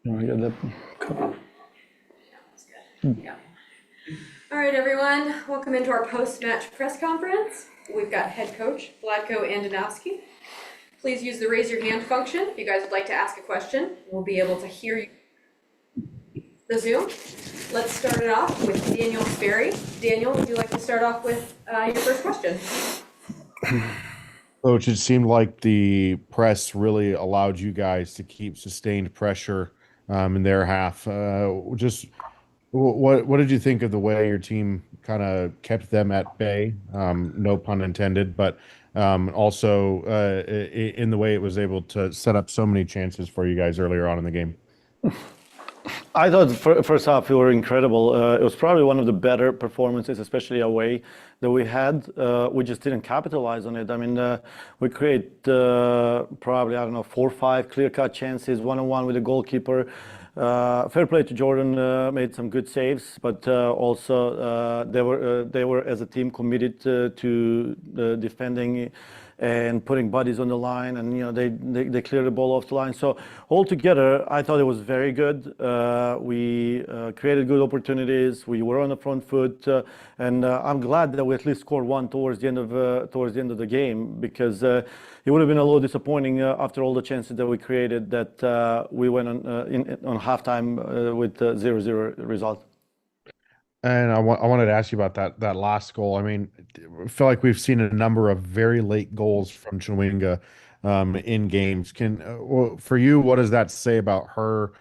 You want to get that covered? That's good. Yeah. All right, everyone. Welcome into our post-match press conference. We've got head coach Vlatko Andonovski. Please use the raise your hand function if you guys would like to ask a question. We'll be able to hear you the Zoom. Let's start it off with Daniel Sperry. Daniel, would you like to start off with your first question? Coach, it seemed like the press really allowed you guys to keep sustained pressure in their half. Just what did you think of the way your team kind of kept them at bay? No pun intended, but also in the way it was able to set up so many chances for you guys earlier on in the game. I thought the first half we were incredible. It was probably one of the better performances, especially away, that we had. We just didn't capitalize on it. I mean, we create probably, I don't know, 4 or 5 clear-cut chances, one-on-one with the goalkeeper. Fair play to Jordan, made some good saves, but also they were as a team committed to defending and putting bodies on the line, and they cleared the ball off the line. So altogether, I thought it was very good. We created good opportunities. We were on the front foot, and I'm glad that we at least scored one towards the end of the game, because it would have been a little disappointing after all the chances that we created that we went on halftime with 0-0 result. And I wanted to ask you about that last goal. I mean, I feel like we've seen a number of very late goals from Chwinga in games. Well, for you, what does that say about her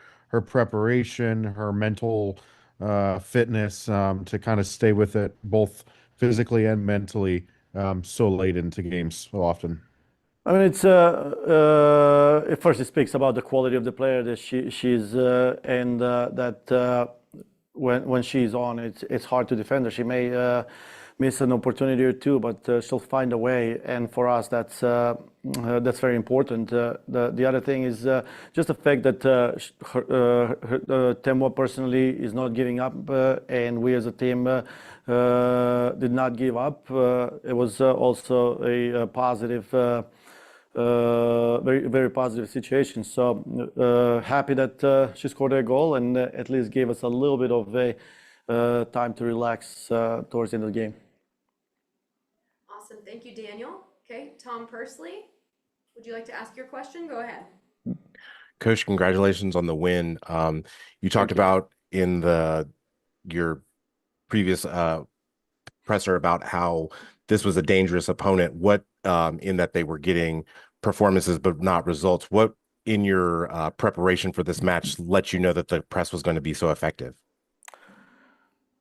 preparation, her mental fitness to kind of stay with it both physically and mentally so late into games so often? I mean, at first it speaks about the quality of the player that she's and that when she's on, it's hard to defend her. She may miss an opportunity or two, but she'll find a way. And for us, that's very important. The other thing is just the fact that Temwa personally is not giving up, and we as a team did not give up. It was also a positive. Very, very positive situation. So happy that she scored a goal and at least gave us a little bit of a time to relax towards the end of the game. Awesome. Thank you, Daniel. Okay, Tom Pursley, would you like to ask your question? Go ahead. Coach, congratulations on the win. You talked about in your previous presser about how this was a dangerous opponent. What in that they were getting performances but not results. What in your preparation for this match let you know that the press was going to be so effective?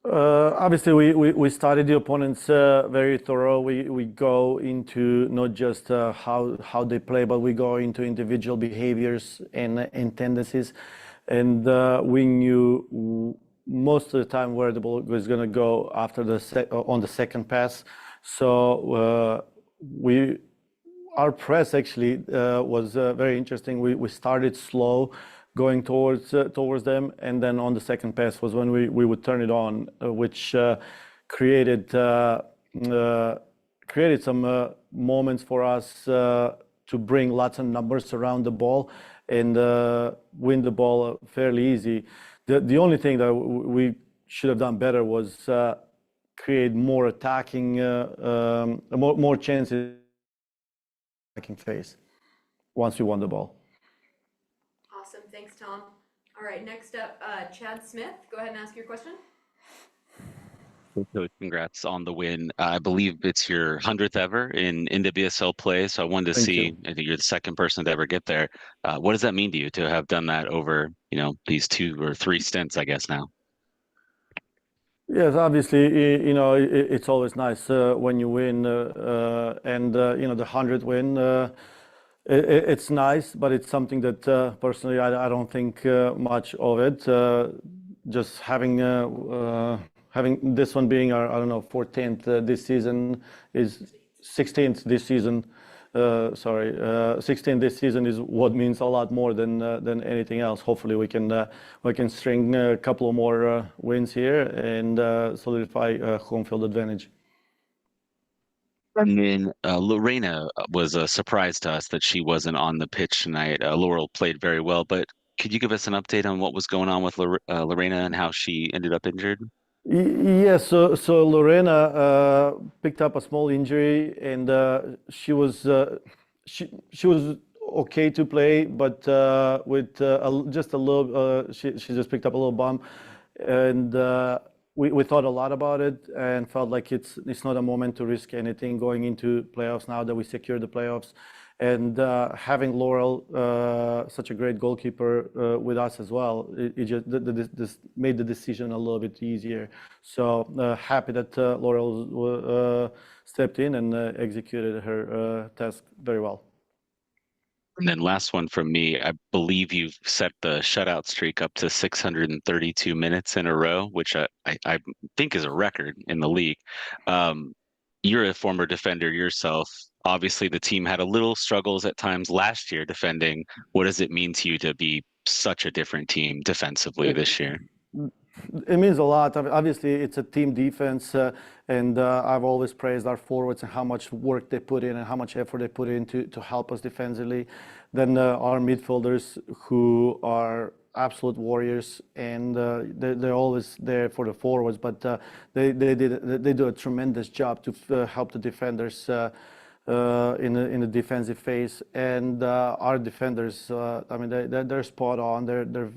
Obviously, we studied the opponents very thorough. We go into not just how they play, but we go into individual behaviors and tendencies. And we knew most of the time where the ball was going to go after on the second pass. So our press actually was very interesting. We started slow, going towards them, and then on the second pass was when we would turn it on, which created some moments for us to bring lots of numbers around the ball and win the ball fairly easy. The only thing that we should have done better was create more attacking, more chances attacking phase once we won the ball. Awesome. Thanks, Tom. All right, next up, Chad Smith. Go ahead and ask your question. So congrats on the win. I believe it's your 100th ever in NWSL play. So I wanted to Thank see, you. I think you're the second person to ever get there. What does that mean to you to have done that over, these 2 or 3 stints, I guess now? Yes, obviously, it's always nice when you win, and the 100th win. It's nice, but it's something that personally I don't think much of it. Just having this one being our, I don't know, 14th this season, is 16th this season. 16 this season is what means a lot more than anything else. Hopefully we can string a couple of more wins here and solidify home field advantage. And then Lorena was a surprise to us that she wasn't on the pitch tonight. Laurel played very well, but could you give us an update on what was going on with Lorena and how she ended up injured? Yeah, so Lorena picked up a small injury, and she was okay to play, but with just a little, she just picked up a little bump, and we thought a lot about it and felt like it's not a moment to risk anything going into playoffs now that we secured the playoffs. And having Laurel, such a great goalkeeper, with us as well, it just this made the decision a little bit easier. So happy that Laurel stepped in and executed her task very well. And then last one from me, I believe you've set the shutout streak up to 632 minutes in a row, which I think is a record in the league. You're a former defender yourself. Obviously, the team had a little struggles at times last year defending. What does it mean to you to be such a different team defensively this year? It means a lot. Obviously, it's a team defense, and I've always praised our forwards and how much work they put in and how much effort they put in to help us defensively. Then our midfielders, who are absolute warriors, and they're always there for the forwards, but they do a tremendous job to help the defenders. In the defensive phase, and our defenders, I mean, they're spot on. They're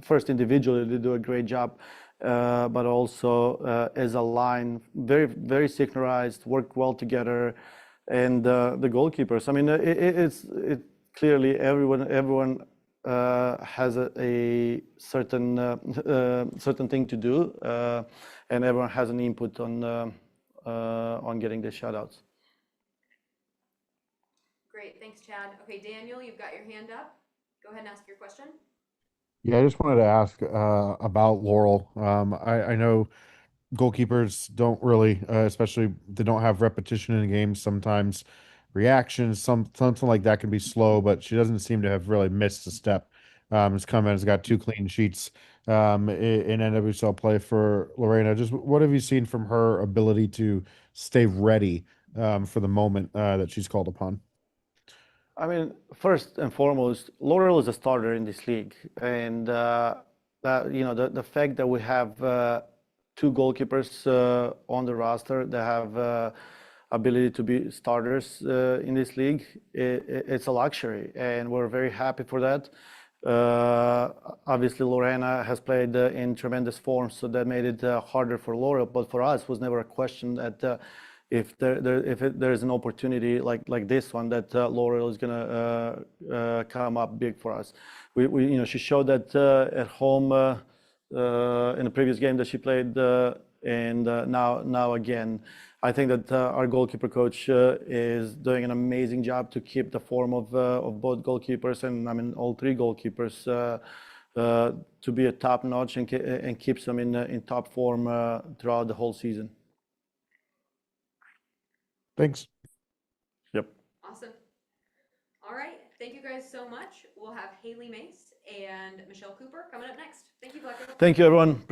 first individually they do a great job, but also as a line, very synchronized, work well together, and the goalkeepers. I mean, it's clearly everyone has a certain thing to do, and everyone has an input on getting the shutouts. Great, thanks, Chad. Okay, Daniel, you've got your hand up. Go ahead and ask your question. Yeah, I just wanted to ask about Laurel. I know goalkeepers don't really, especially they don't have repetition in games. Sometimes reactions, something like that can be slow, but she doesn't seem to have really missed a step. Has come in, has got 2 clean sheets in NWSL play for Lorena. Just what have you seen from her ability to stay ready for the moment that she's called upon? I mean, first and foremost, Laurel is a starter in this league, and the fact that we have two goalkeepers on the roster that have ability to be starters in this league, it's a luxury, and we're very happy for that. Obviously, Lorena has played in tremendous form, so that made it harder for Laurel. But for us, was never a question that if there's an opportunity like this one, that Laurel is gonna come up big for us. She showed that at home in the previous game that she played, and now again. I think that our goalkeeper coach is doing an amazing job to keep the form of both goalkeepers, and I mean all three goalkeepers to be a top notch and keeps them in top form throughout the whole season. Thanks. Yep. Awesome. All right, thank you guys so much. We'll have Haley Mace and Michelle Cooper coming up next. Thank you, Black. Thank you, everyone.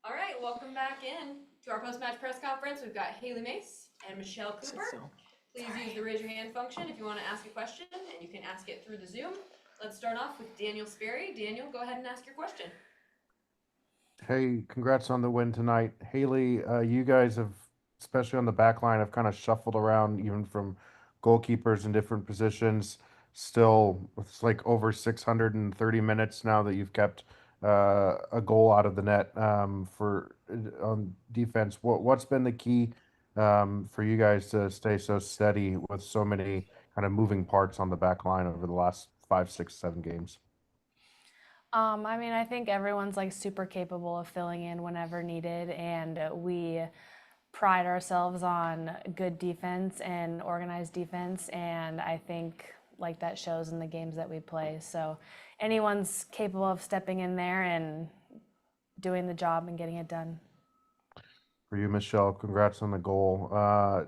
All right, welcome back in to our post-match press conference. We've got Haley Mace and Michelle Cooper. Please use the raise your hand function if you want to ask a question, and you can ask it through the Zoom. Let's start off with Daniel Sperry. Daniel, go ahead and ask your question. Hey, congrats on the win tonight. Haley, you guys have, especially on the back line, have kind of shuffled around even from goalkeepers in different positions. Still, it's like over 630 minutes now that you've kept a goal out of the net for on defense. What's been the key for you guys to stay so steady with so many kind of moving parts on the back line over the last 5, 6, 7 games? I mean, I think everyone's like super capable of filling in whenever needed, and we pride ourselves on good defense and organized defense, and I think like that shows in the games that we play. So anyone's capable of stepping in there and doing the job and getting it done. For you, Michelle, congrats on the goal. I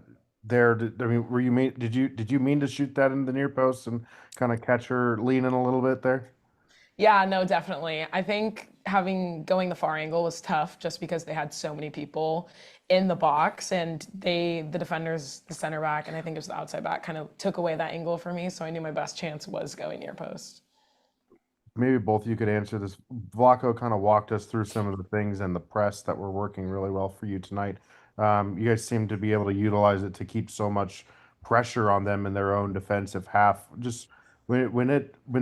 mean, did you mean to shoot that in the near post and kind of catch her leaning a little bit there? Yeah, no, definitely. I think going the far angle was tough just because they had so many people in the box, and the defenders, the center back, and I think it was the outside back, kind of took away that angle for me. So I knew my best chance was going near post. Maybe both of you could answer this. Vlaco kind of walked us through some of the things in the press that were working really well for you tonight. You guys seem to be able to utilize it to keep so much pressure on them in their own defensive half. Just when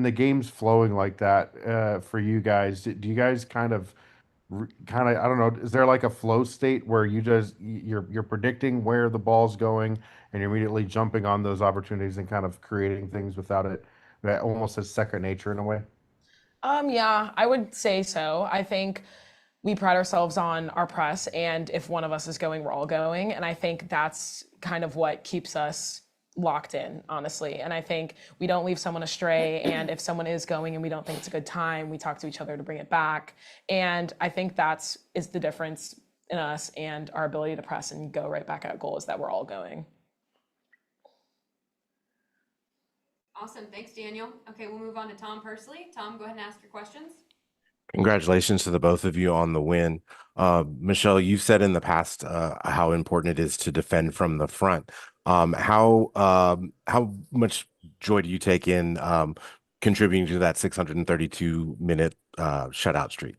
the game's flowing like that for you guys, do you guys kind of I don't know, is there like a flow state where you're predicting where the ball's going and you're immediately jumping on those opportunities and kind of creating things without it, that almost as second nature in a way? Yeah, I would say so. I think we pride ourselves on our press, and if one of us is going, we're all going. And I think that's kind of what keeps us locked in, honestly. And I think we don't leave someone astray. And if someone is going and we don't think it's a good time, we talk to each other to bring it back. And I think is the difference in us and our ability to press and go right back at goal, is that we're all going. Awesome, thanks Daniel. Okay, we'll move on to Tom Pursley. Tom, go ahead and ask your questions. Congratulations to the both of you on the win. Michelle, you've said in the past how important it is to defend from the front. How much joy do you take in contributing to that 632-minute shutout streak?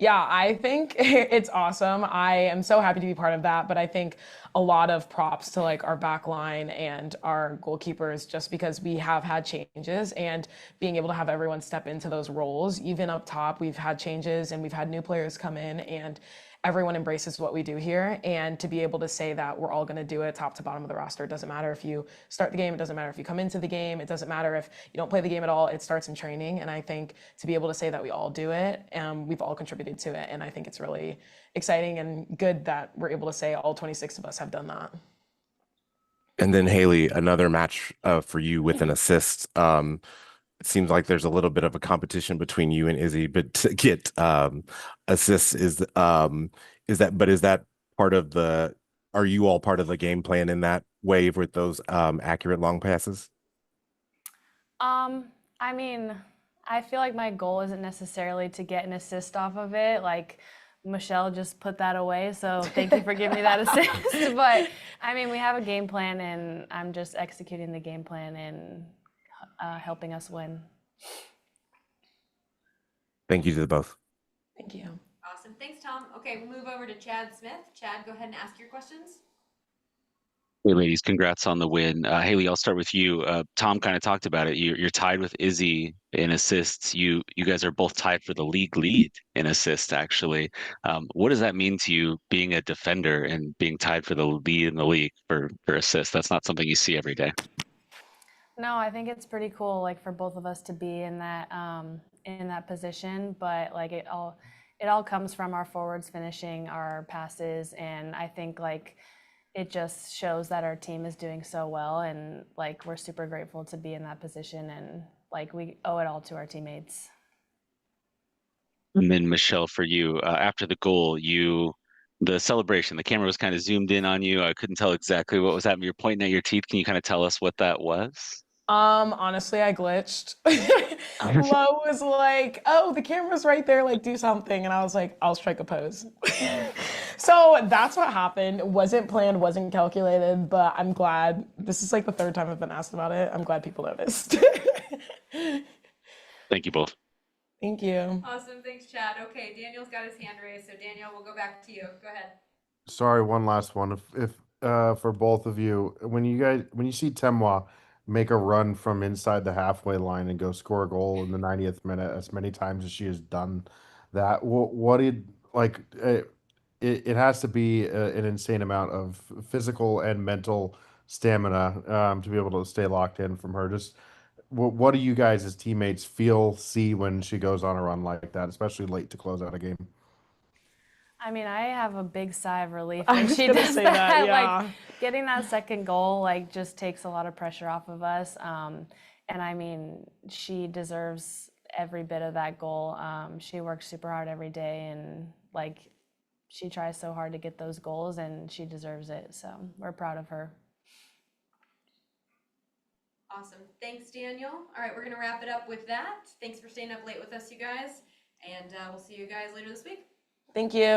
Yeah, I think it's awesome. I am so happy to be part of that, but I think a lot of props to like our back line and our goalkeepers, just because we have had changes and being able to have everyone step into those roles. Even up top, we've had changes and we've had new players come in, and everyone embraces what we do here. And to be able to say that we're all going to do it top to bottom of the roster, it doesn't matter if you start the game, it doesn't matter if you come into the game, it doesn't matter if you don't play the game at all, it starts in training. And I think to be able to say that we all do it, we've all contributed to it. And I think it's really exciting and good that we're able to say all 26 of us have done that. And then Haley, another match for you with an assist. It seems like there's a little bit of a competition between you and Izzy, but to get assists is that part of are you all part of the game plan in that way with those accurate long passes? I mean, I feel like my goal isn't necessarily to get an assist off of it. Like Michelle just put that away, so thank you for giving me that assist. But I mean, we have a game plan, and I'm just executing the game plan and helping us win. Thank you to the both. Thank you. Awesome, thanks Tom. Okay, we'll move over to Chad Smith. Chad, go ahead and ask your questions. Hey, ladies, congrats on the win. Haley, I'll start with you. Tom kind of talked about it. You're tied with Izzy in assists. You guys are both tied for the league lead in assists, actually. What does that mean to you, being a defender and being tied for the lead in the league for assists? That's not something you see every day. No, I think it's pretty cool, like for both of us to be in that position. But like it all comes from our forwards finishing our passes, and I think like it just shows that our team is doing so well, and like we're super grateful to be in that position, and like we owe it all to our teammates. And then Michelle, for you, after the goal, the celebration, the camera was kind of zoomed in on you. I couldn't tell exactly what was happening. You're pointing at your teeth. Can you kind of tell us what that was? Honestly, I glitched. Lo was like, "Oh, the camera's right there, like do something." And I was like, "I'll strike a pose." So that's what happened. It wasn't planned, wasn't calculated, but I'm glad. This is like the third time I've been asked about it. I'm glad people noticed. Thank you both. Thank you. Awesome, thanks, Chad. Okay, Daniel's got his hand raised, so Daniel, we'll go back to you. Go ahead. Sorry, one last one. If for both of you, when you see Temwa make a run from inside the halfway line and go score a goal in the 90th minute, as many times as she has done that, what did like it has to be an insane amount of physical and mental stamina to be able to stay locked in from her. Just what do you guys as teammates see when she goes on a run like that, especially late to close out a game? I mean, I have a big sigh of relief I when was she gonna does say that. that, yeah. Like getting that second goal, like just takes a lot of pressure off of us. And I mean, she deserves every bit of that goal. She works super hard every day, and like she tries so hard to get those goals, and she deserves it. So we're proud of her. Awesome, thanks, Daniel. All right, we're gonna wrap it up with that. Thanks for staying up late with us, you guys, and we'll see you guys later this week. Thank you.